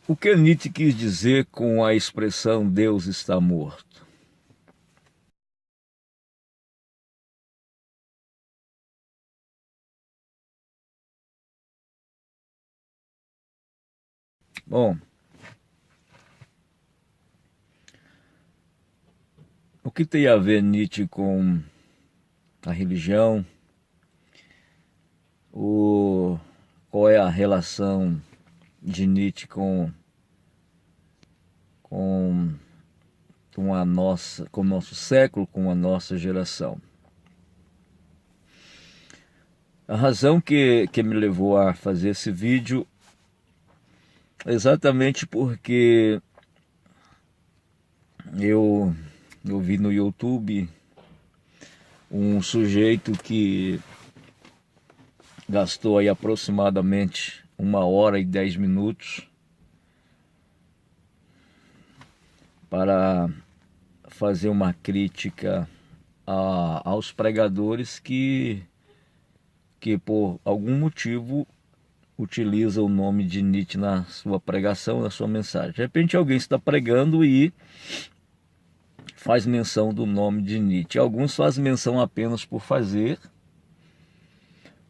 O que Nietzsche quis dizer com a expressão Deus está morto? Bom, o que tem a ver Nietzsche com a religião? Qual é a relação de Nietzsche com, com o nosso século, com a nossa geração? A razão que me levou a fazer esse vídeo é exatamente porque eu, eu vi no YouTube um sujeito que gastou aí aproximadamente 1 hora e 10 minutos para fazer uma crítica aos pregadores que por algum motivo utiliza o nome de Nietzsche na sua pregação, na sua mensagem. De repente alguém está pregando e faz menção do nome de Nietzsche. Alguns fazem menção apenas por fazer.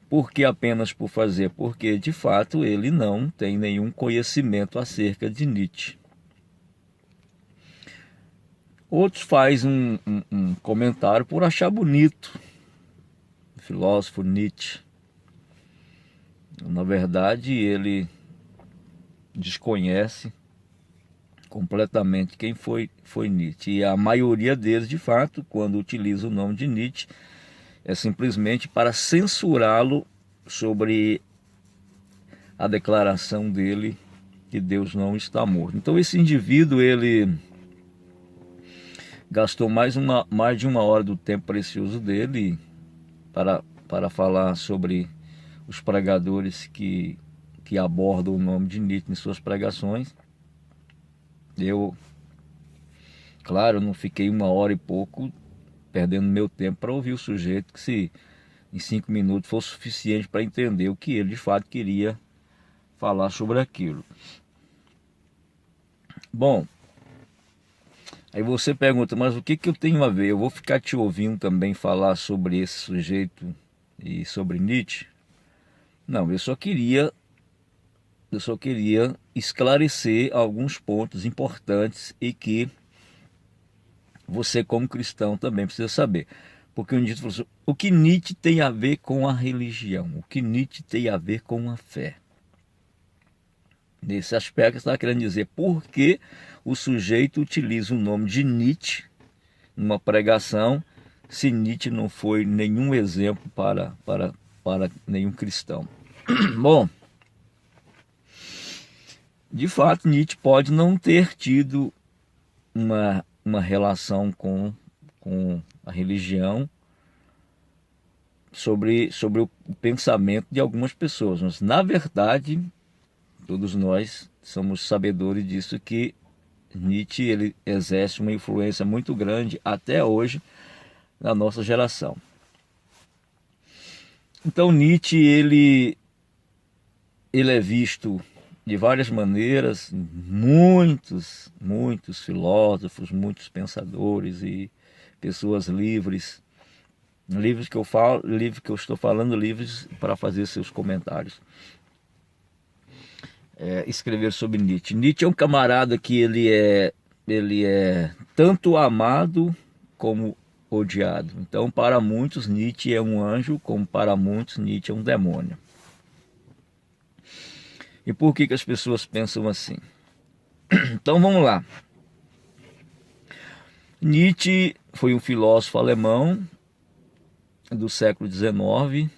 Por que apenas por fazer? Porque de fato ele não tem nenhum conhecimento acerca de Nietzsche. Outros fazem um comentário por achar bonito o filósofo Nietzsche. Na verdade, ele desconhece completamente quem foi Nietzsche. E a maioria deles, de fato, quando utiliza o nome de Nietzsche, é simplesmente para censurá-lo sobre a declaração dele que Deus não está morto. Então esse indivíduo, ele gastou mais de 1 hora do tempo precioso dele para falar sobre os pregadores que abordam o nome de Nietzsche em suas pregações. Eu, claro, não fiquei 1 hora e pouco perdendo meu tempo para ouvir o sujeito, que se em 5 minutos fosse suficiente para entender o que ele de fato queria falar sobre aquilo. Bom, aí você pergunta, mas o que eu tenho a ver? Eu vou ficar te ouvindo também falar sobre esse sujeito e sobre Nietzsche? Não, eu só queria esclarecer alguns pontos importantes e que você, como cristão, também precisa saber. Porque um dia falou assim, o que Nietzsche tem a ver com a religião? O que Nietzsche tem a ver com a fé? Nesse aspecto, você está querendo dizer por que o sujeito utiliza o nome de Nietzsche numa pregação, se Nietzsche não foi nenhum exemplo para nenhum cristão. Bom, de fato, Nietzsche pode não ter tido uma relação com a religião sobre o pensamento de algumas pessoas, mas na verdade todos nós somos sabedores disso, que Nietzsche ele exerce uma influência muito grande até hoje na nossa geração. Então Nietzsche ele é visto de várias maneiras, muitos filósofos, muitos pensadores e pessoas livres que eu falo, livre que eu estou falando, livres para fazer seus comentários. Escrever sobre Nietzsche. Nietzsche é um camarada que ele é tanto amado como odiado. Então, para muitos, Nietzsche é um anjo, como para muitos, Nietzsche é um demônio. E por que as pessoas pensam assim? Então, vamos lá. Nietzsche foi um filósofo alemão do século XIX,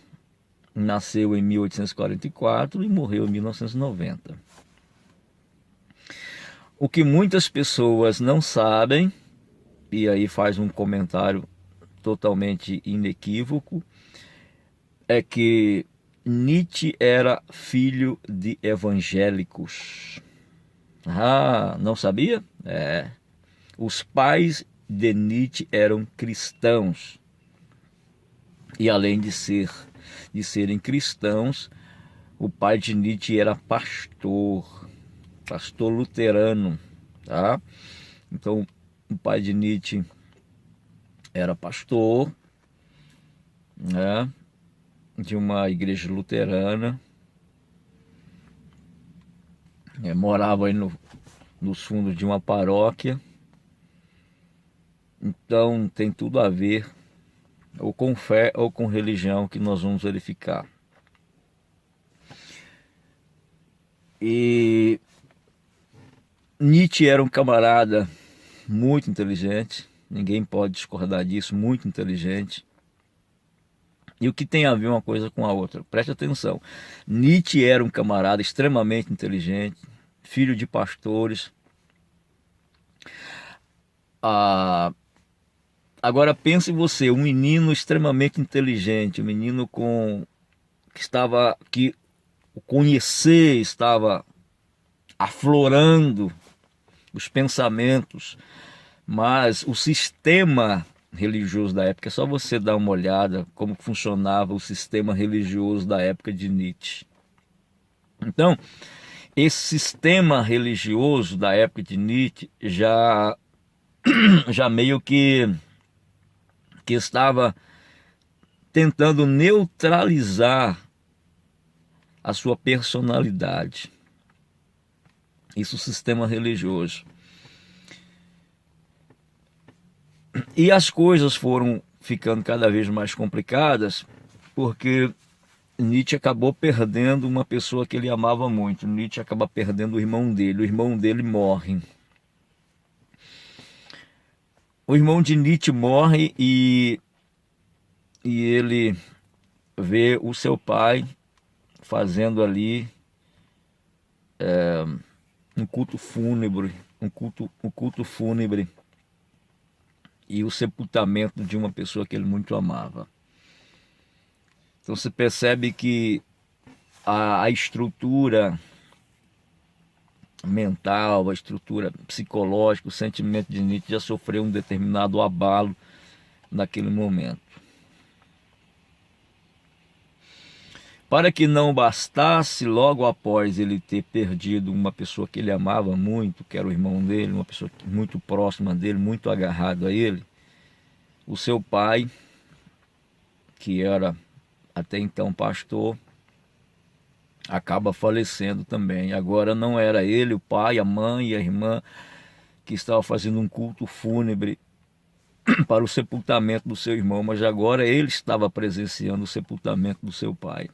nasceu em 1844 e morreu em 1990. O que muitas pessoas não sabem, e aí faz um comentário totalmente inequívoco, é que Nietzsche era filho de evangélicos. Ah, não sabia? Os pais de Nietzsche eram cristãos. E além de serem cristãos, o pai de Nietzsche era pastor. pastor luterano, tá? Então, o pai de Nietzsche era pastor, né, de uma igreja luterana, morava aí nos fundos de uma paróquia. Então tem tudo a ver, ou com fé ou com religião, que nós vamos verificar. E Nietzsche era um camarada muito inteligente, ninguém pode discordar disso, muito inteligente. E o que tem a ver uma coisa com a outra? Preste atenção. Nietzsche era um camarada extremamente inteligente, filho de pastores. Agora pense você, um menino extremamente inteligente, um menino que o conhecer estava aflorando os pensamentos, mas o sistema religioso da época, é só você dar uma olhada como funcionava o sistema religioso da época de Nietzsche. Então, esse sistema religioso da época de Nietzsche já meio que estava tentando neutralizar a sua personalidade. Isso, o sistema religioso. E as coisas foram ficando cada vez mais complicadas, porque Nietzsche acabou perdendo uma pessoa que ele amava muito. Nietzsche acaba perdendo o irmão dele morre. O irmão de Nietzsche morre e ele vê o seu pai fazendo ali um culto fúnebre, um culto fúnebre e o sepultamento de uma pessoa que ele muito amava. Então você percebe que a estrutura mental, a estrutura psicológica, o sentimento de Nietzsche já sofreu um determinado abalo naquele momento. Para que não bastasse, logo após ele ter perdido uma pessoa que ele amava muito, que era o irmão dele, uma pessoa muito próxima dele, muito agarrado a ele, o seu pai, que era até então pastor, acaba falecendo também. Agora não era ele, o pai, a mãe e a irmã que estavam fazendo um culto fúnebre para o sepultamento do seu irmão, mas agora ele estava presenciando o sepultamento do seu pai.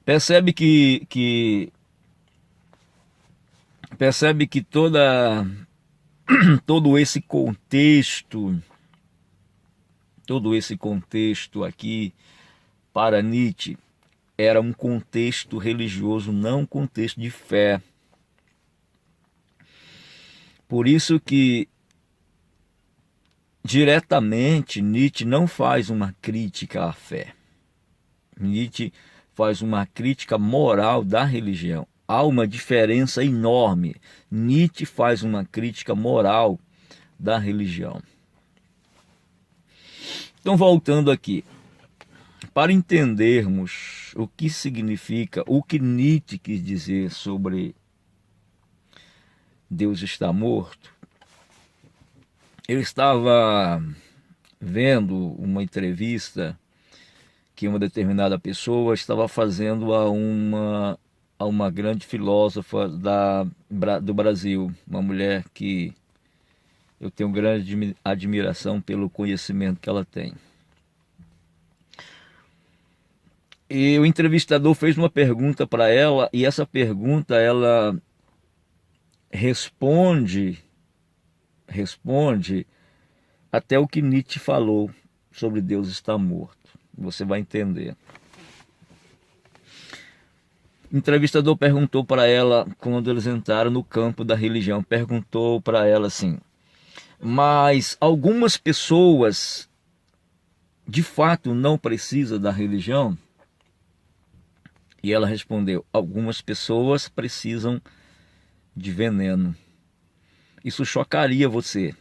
Percebe que todo esse contexto aqui para Nietzsche era um contexto religioso, não um contexto de fé. Por isso que diretamente Nietzsche não faz uma crítica à fé. Nietzsche faz uma crítica moral da religião. Há uma diferença enorme. Nietzsche faz uma crítica moral da religião. Então, voltando aqui, para entendermos o que significa, o que Nietzsche quis dizer sobre Deus está morto, eu estava vendo uma entrevista que uma determinada pessoa estava fazendo a uma grande filósofa do Brasil, uma mulher que eu tenho grande admiração pelo conhecimento que ela tem. E o entrevistador fez uma pergunta para ela, e essa pergunta ela responde até o que Nietzsche falou sobre Deus estar morto. Você vai entender. O entrevistador perguntou para ela, quando eles entraram no campo da religião, perguntou para ela assim: mas algumas pessoas de fato não precisam da religião? E ela respondeu: algumas pessoas precisam de veneno. Isso chocaria você.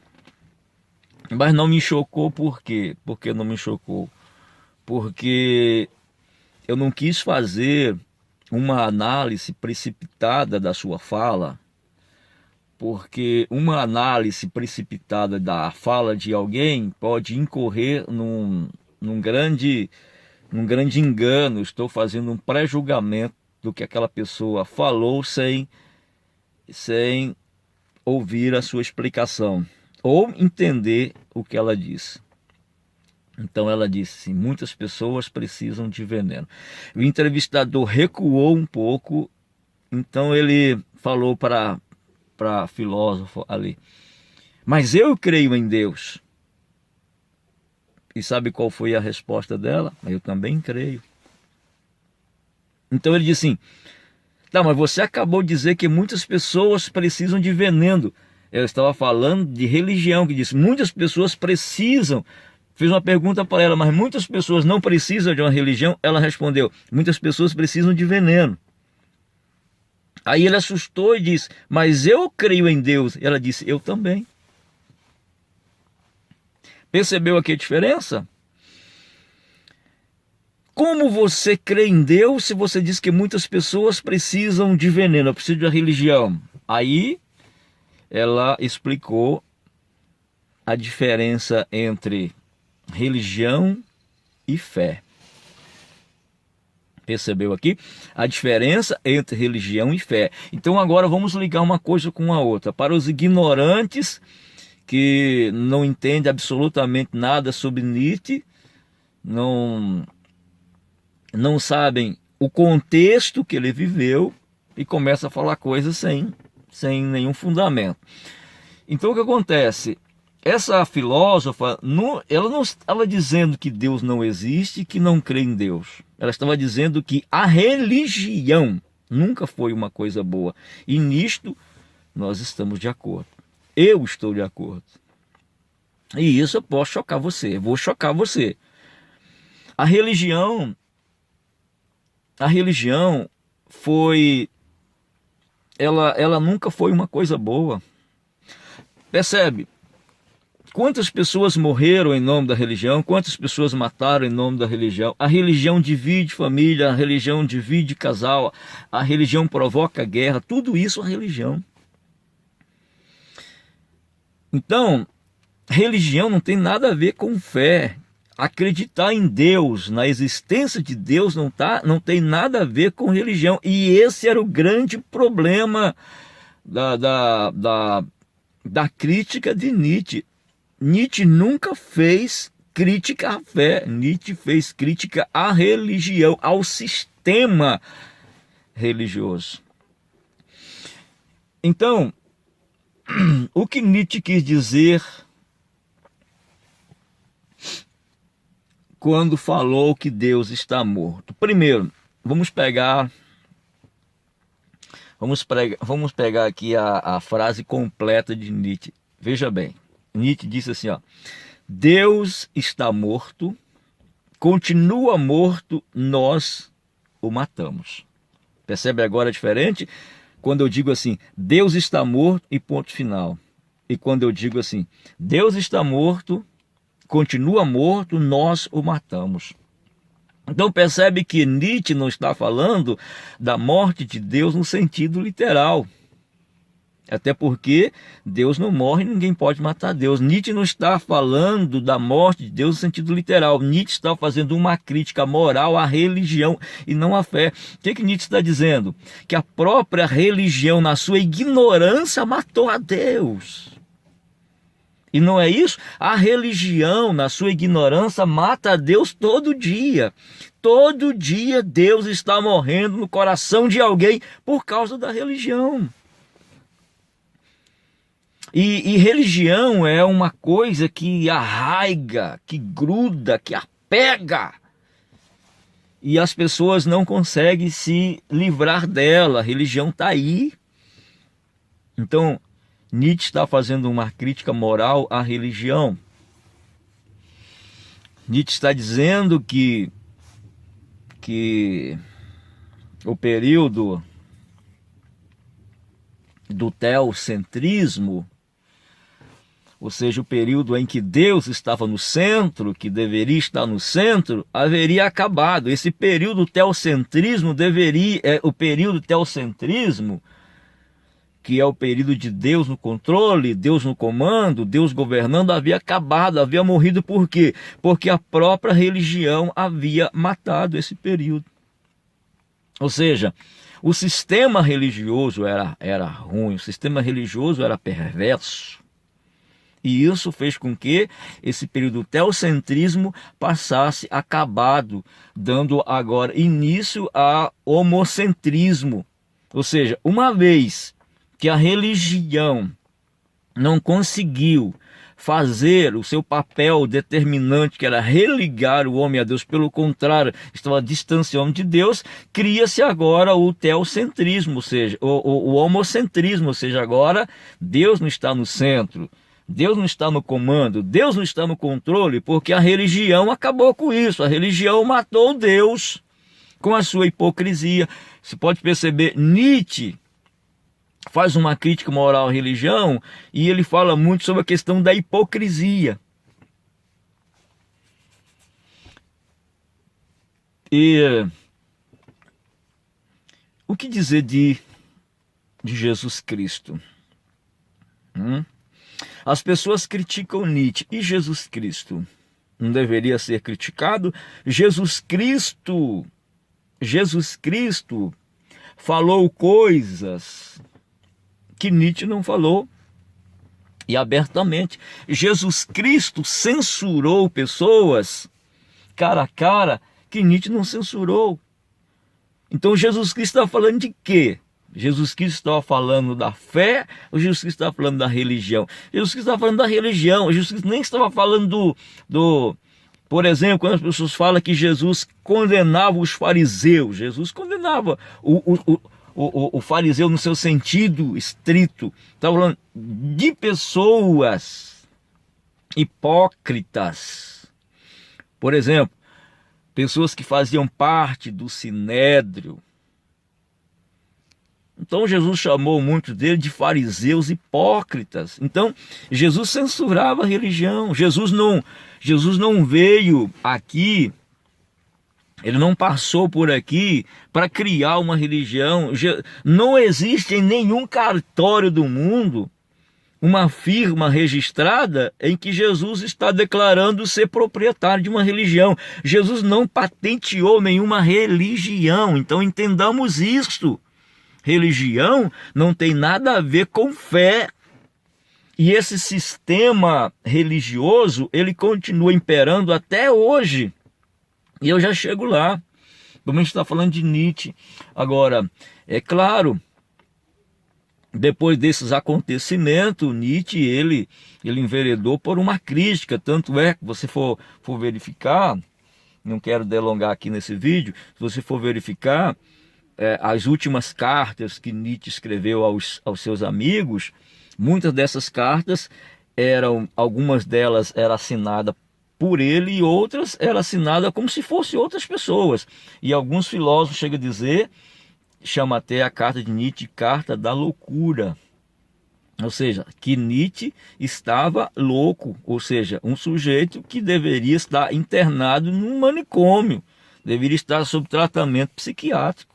Mas não me chocou. Por quê? Por que não me chocou? Porque eu não quis fazer uma análise precipitada da sua fala, porque uma análise precipitada da fala de alguém pode incorrer num grande engano. Estou fazendo um pré-julgamento do que aquela pessoa falou sem ouvir a sua explicação ou entender o que ela disse. Então ela disse: muitas pessoas precisam de veneno. O entrevistador recuou um pouco, então ele falou para filósofo ali: mas eu creio em Deus. E sabe qual foi a resposta dela? Eu também creio. Então ele disse assim: tá, mas você acabou de dizer que muitas pessoas precisam de veneno. Eu estava falando de religião, que disse muitas pessoas precisam. Fiz uma pergunta para ela: mas muitas pessoas não precisam de uma religião? Ela respondeu: muitas pessoas precisam de veneno. Aí ele assustou e disse: mas eu creio em Deus. Ela disse: eu também. Percebeu aqui a diferença? Como você crê em Deus se você diz que muitas pessoas precisam de veneno, precisam de religião? Aí ela explicou a diferença entre religião e fé. Percebeu aqui? A diferença entre religião e fé. Então agora vamos ligar uma coisa com a outra. Para os ignorantes que não entendem absolutamente nada sobre Nietzsche, não sabem o contexto que ele viveu e começa a falar coisas sem nenhum fundamento. Então o que acontece? Essa filósofa, ela não estava dizendo que Deus não existe, que não crê em Deus. Ela estava dizendo que a religião nunca foi uma coisa boa. E nisto nós estamos de acordo. Eu estou de acordo. E isso eu posso chocar você, vou chocar você. A religião foi... Ela nunca foi uma coisa boa. Percebe? Quantas pessoas morreram em nome da religião? Quantas pessoas mataram em nome da religião? A religião divide família, a religião divide casal, a religião provoca guerra, tudo isso é religião. Então, religião não tem nada a ver com fé. Acreditar em Deus, na existência de Deus, não tem nada a ver com religião. E esse era o grande problema da crítica de Nietzsche. Nietzsche nunca fez crítica à fé, Nietzsche fez crítica à religião, ao sistema religioso. Então, o que Nietzsche quis dizer quando falou que Deus está morto? Primeiro, vamos pegar aqui a frase completa de Nietzsche. Veja bem, Nietzsche disse assim, ó: Deus está morto, continua morto, nós o matamos. Percebe agora a diferença? Quando eu digo assim, Deus está morto e ponto final. E quando eu digo assim, Deus está morto, continua morto, nós o matamos. Então percebe que Nietzsche não está falando da morte de Deus no sentido literal. Até porque Deus não morre, ninguém pode matar Deus. Nietzsche não está falando da morte de Deus no sentido literal. Nietzsche está fazendo uma crítica moral à religião e não à fé. O que Nietzsche está dizendo? Que a própria religião, na sua ignorância, matou a Deus. E não é isso? A religião, na sua ignorância, mata a Deus todo dia. Todo dia Deus está morrendo no coração de alguém por causa da religião. E religião é uma coisa que arraiga, que gruda, que apega. E as pessoas não conseguem se livrar dela. A religião está aí. Então, Nietzsche está fazendo uma crítica moral à religião. Nietzsche está dizendo que o período do teocentrismo ou seja, o período em que Deus estava no centro, que deveria estar no centro, haveria acabado. Esse período teocentrismo o período teocentrismo, que é o período de Deus no controle, Deus no comando, Deus governando, havia acabado, havia morrido. Por quê? Porque a própria religião havia matado esse período. Ou seja, o sistema religioso era ruim, o sistema religioso era perverso. E isso fez com que esse período do teocentrismo passasse acabado, dando agora início ao homocentrismo. Ou seja, uma vez que a religião não conseguiu fazer o seu papel determinante, que era religar o homem a Deus, pelo contrário, estava distanciando de Deus, cria-se agora o teocentrismo, ou seja, o homocentrismo, ou seja, agora Deus não está no centro, Deus não está no comando, Deus não está no controle, porque a religião acabou com isso, a religião matou Deus com a sua hipocrisia. Você pode perceber, Nietzsche faz uma crítica moral à religião e ele fala muito sobre a questão da hipocrisia. E o que dizer de Jesus Cristo? As pessoas criticam Nietzsche, e Jesus Cristo não deveria ser criticado? Jesus Cristo falou coisas que Nietzsche não falou, e abertamente. Jesus Cristo censurou pessoas cara a cara que Nietzsche não censurou. Então Jesus Cristo estava falando de quê? Jesus Cristo estava falando da fé, ou Jesus Cristo estava falando da religião? Jesus Cristo estava falando da religião. Jesus Cristo nem estava falando por exemplo, quando as pessoas falam que Jesus condenava os fariseus, Jesus condenava o fariseu no seu sentido estrito. Estava falando de pessoas hipócritas. Por exemplo, pessoas que faziam parte do sinédrio. Então Jesus chamou muitos deles de fariseus hipócritas. Então Jesus censurava a religião. Jesus não veio aqui, ele não passou por aqui para criar uma religião. Não existe em nenhum cartório do mundo uma firma registrada em que Jesus está declarando ser proprietário de uma religião. Jesus não patenteou nenhuma religião. Então entendamos isso. Religião não tem nada a ver com fé. E esse sistema religioso, ele continua imperando até hoje. E eu já chego lá. Como a gente está falando de Nietzsche. Agora, é claro, depois desses acontecimentos, Nietzsche, ele enveredou por uma crítica. Tanto é que você for verificar, não quero delongar aqui nesse vídeo, se você for verificar, as últimas cartas que Nietzsche escreveu aos seus amigos, muitas dessas cartas algumas delas eram assinadas por ele e outras eram assinadas como se fossem outras pessoas. E alguns filósofos chegam a dizer, chama até a carta de Nietzsche carta da loucura. Ou seja, que Nietzsche estava louco, ou seja, um sujeito que deveria estar internado num manicômio, deveria estar sob tratamento psiquiátrico.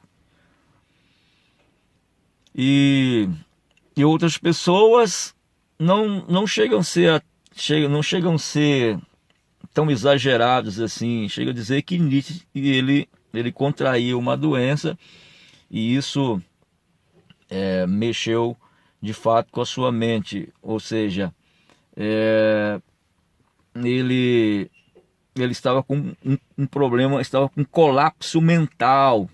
E outras pessoas não chegam a ser tão exageradas assim. Chega a dizer que Nietzsche ele contraiu uma doença e isso mexeu de fato com a sua mente. Ou seja, ele estava com um problema, estava com colapso mental.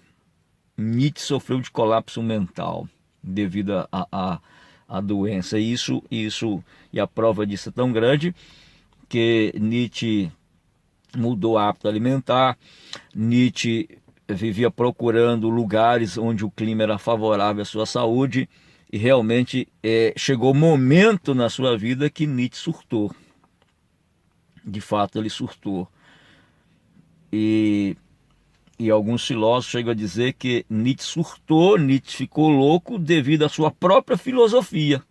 Nietzsche sofreu de colapso mental devido à doença. E a prova disso é tão grande que Nietzsche mudou o hábito alimentar. Nietzsche vivia procurando lugares onde o clima era favorável à sua saúde, e realmente chegou um momento na sua vida que Nietzsche surtou. De fato ele surtou. E alguns filósofos chegam a dizer que Nietzsche surtou, Nietzsche ficou louco devido à sua própria filosofia.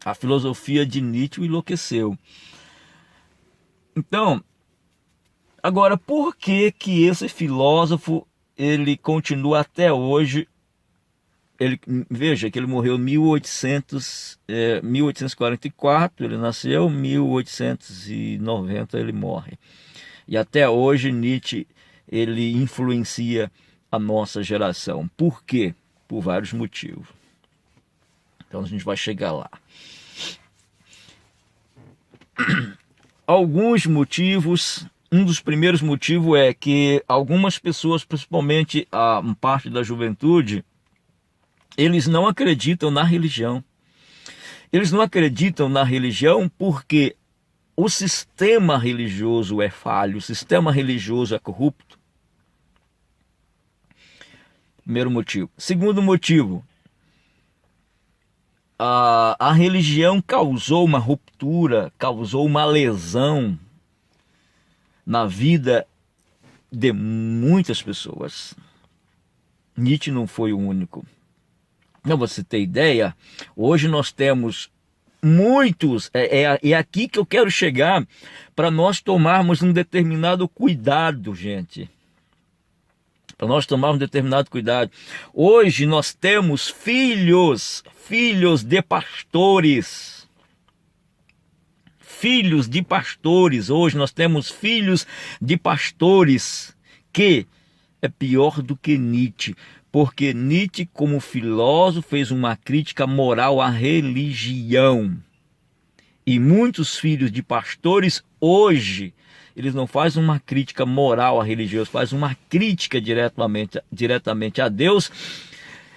A filosofia de Nietzsche o enlouqueceu. Então, agora, por que que esse filósofo ele continua até hoje? Veja que ele morreu em 1844, ele nasceu, 1890 ele morre. E até hoje Nietzsche ele influencia a nossa geração. Por quê? Por vários motivos. Então a gente vai chegar lá. Alguns motivos. Um dos primeiros motivos é que algumas pessoas, principalmente a parte da juventude, eles não acreditam na religião. Eles não acreditam na religião porque o sistema religioso é falho, o sistema religioso é corrupto. Primeiro motivo. Segundo motivo, a religião causou uma ruptura, causou uma lesão na vida de muitas pessoas. Nietzsche não foi o único. Para você ter ideia, hoje nós temos muitos, é aqui que eu quero chegar, para nós tomarmos um determinado cuidado, gente. Para nós tomarmos um determinado cuidado. Hoje nós temos filhos de pastores. Filhos de pastores. Hoje nós temos filhos de pastores, que é pior do que Nietzsche. Porque Nietzsche, como filósofo, fez uma crítica moral à religião. E muitos filhos de pastores, hoje, eles não fazem uma crítica moral à religião, eles fazem uma crítica diretamente a Deus,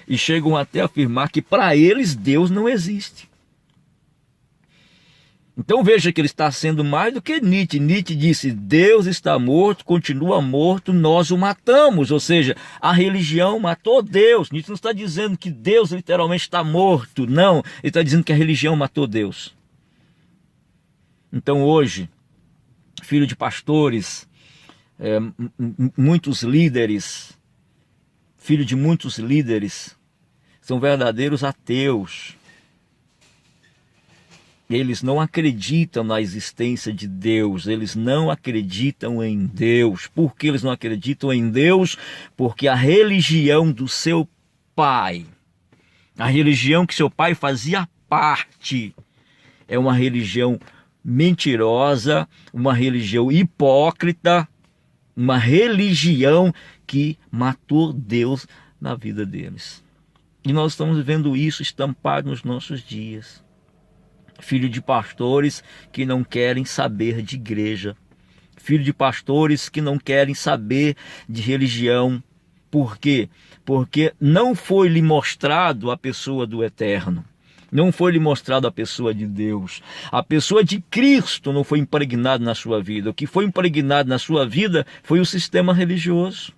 e chegam até a afirmar que para eles Deus não existe. Então veja que ele está sendo mais do que Nietzsche. Nietzsche disse: Deus está morto, continua morto, nós o matamos. Ou seja, a religião matou Deus. Nietzsche não está dizendo que Deus literalmente está morto. Não, ele está dizendo que a religião matou Deus. Então hoje, filho de pastores, muitos líderes, filho de muitos líderes, são verdadeiros ateus. Eles não acreditam na existência de Deus, eles não acreditam em Deus. Por que eles não acreditam em Deus? Porque a religião do seu pai, a religião que seu pai fazia parte, é uma religião mentirosa, uma religião hipócrita, uma religião que matou Deus na vida deles. E nós estamos vendo isso estampado nos nossos dias. Filho de pastores que não querem saber de igreja. Filho de pastores que não querem saber de religião. Por quê? Porque não foi lhe mostrado a pessoa do Eterno. Não foi lhe mostrado a pessoa de Deus. A pessoa de Cristo não foi impregnada na sua vida. O que foi impregnado na sua vida foi o sistema religioso.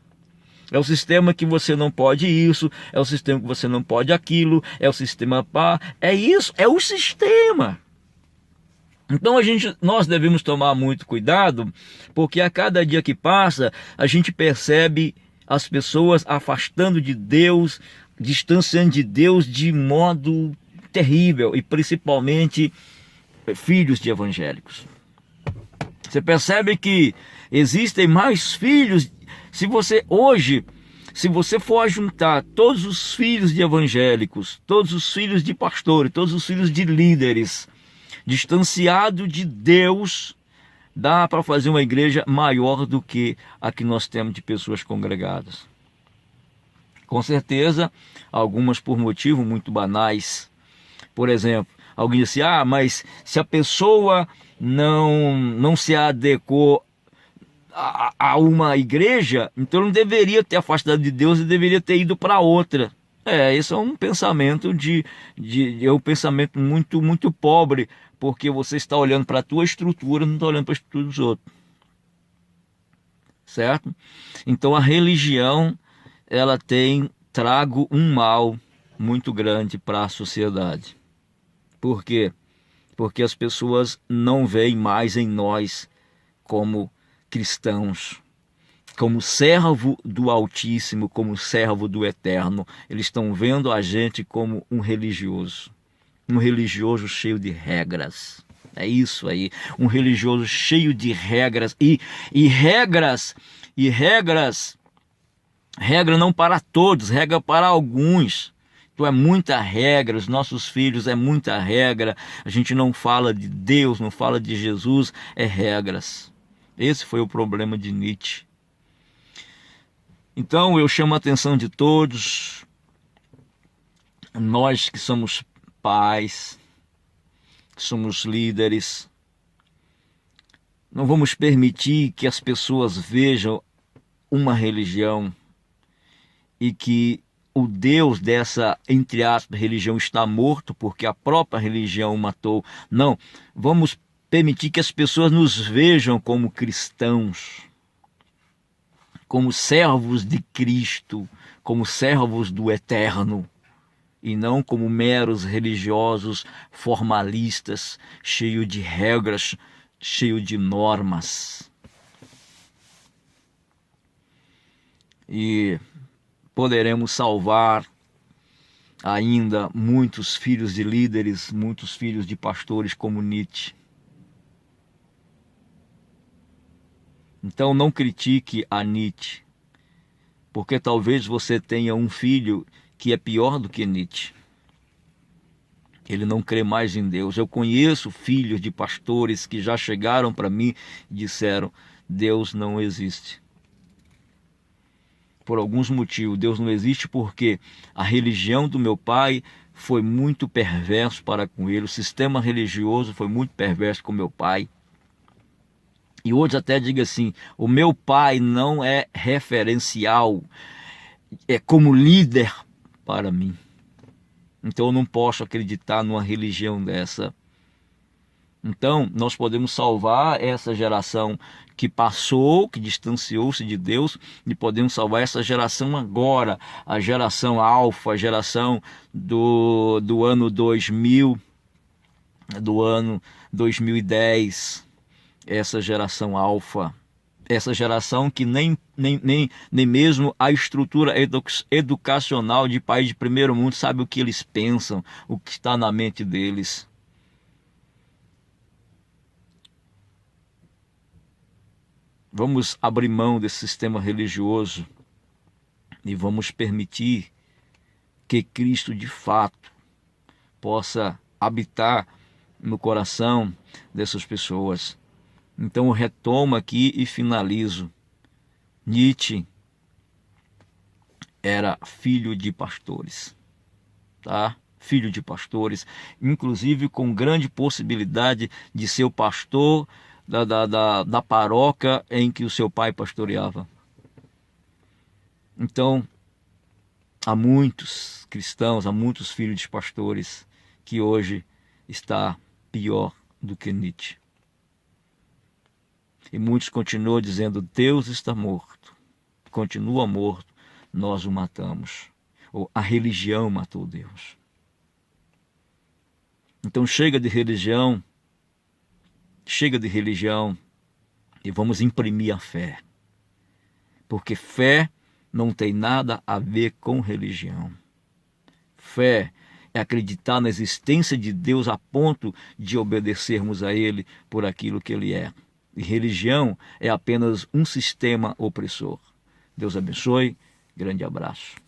É o sistema que você não pode isso, é o sistema que você não pode aquilo, é o sistema pá, é isso, é o sistema. Então nós devemos tomar muito cuidado, porque a cada dia que passa, a gente percebe as pessoas afastando de Deus, distanciando de Deus de modo terrível, e principalmente filhos de evangélicos. Você percebe que existem mais filhos. Se você for juntar todos os filhos de evangélicos, todos os filhos de pastores, todos os filhos de líderes, distanciado de Deus, dá para fazer uma igreja maior do que a que nós temos de pessoas congregadas. Com certeza, algumas por motivos muito banais. Por exemplo, alguém disse: mas se a pessoa não se adequou a uma igreja, então não deveria ter afastado de Deus e deveria ter ido para outra. Esse é um pensamento é um pensamento muito pobre, porque você está olhando para a tua estrutura, não está olhando para a estrutura dos outros. Certo? Então a religião, ela tem trago um mal muito grande para a sociedade. Por quê? Porque as pessoas não veem mais em nós como cristãos, como servo do Altíssimo, como servo do Eterno. Eles estão vendo a gente como um religioso. Um religioso cheio de regras. É isso aí, um religioso cheio de regras regra não para todos, regra para alguns. Então é muita regra, os nossos filhos é muita regra, a gente não fala de Deus, não fala de Jesus, é regras. Esse foi o problema de Nietzsche. Então eu chamo a atenção de todos, nós que somos pais, que somos líderes, não vamos permitir que as pessoas vejam uma religião e que o Deus dessa, entre aspas, religião está morto porque a própria religião o matou. Não, vamos permitir que as pessoas nos vejam como cristãos, como servos de Cristo, como servos do Eterno, e não como meros religiosos formalistas, cheios de regras, cheios de normas. E poderemos salvar ainda muitos filhos de líderes, muitos filhos de pastores como Nietzsche. Então não critique a Nietzsche, porque talvez você tenha um filho que é pior do que Nietzsche. Ele não crê mais em Deus. Eu conheço filhos de pastores que já chegaram para mim e disseram: Deus não existe. Por alguns motivos, Deus não existe porque a religião do meu pai foi muito perverso para com ele, o sistema religioso foi muito perverso com meu pai. E hoje até digo assim, o meu pai não é referencial, é como líder para mim. Então eu não posso acreditar numa religião dessa. Então nós podemos salvar essa geração que passou, que distanciou-se de Deus, e podemos salvar essa geração agora, a geração alfa, a geração do ano 2000, do ano 2010, essa geração alfa, essa geração que nem mesmo a estrutura educacional de país de primeiro mundo sabe o que eles pensam, o que está na mente deles. Vamos abrir mão desse sistema religioso e vamos permitir que Cristo de fato possa habitar no coração dessas pessoas. Então eu retomo aqui e finalizo. Nietzsche era filho de pastores, tá? Filho de pastores, inclusive com grande possibilidade de ser o pastor da paróquia em que o seu pai pastoreava. Então, há muitos cristãos, há muitos filhos de pastores que hoje está pior do que Nietzsche. E muitos continuam dizendo: Deus está morto, continua morto, nós o matamos. Ou a religião matou Deus. Então chega de religião e vamos imprimir a fé. Porque fé não tem nada a ver com religião. Fé é acreditar na existência de Deus a ponto de obedecermos a Ele por aquilo que Ele é. E religião é apenas um sistema opressor. Deus abençoe. Grande abraço.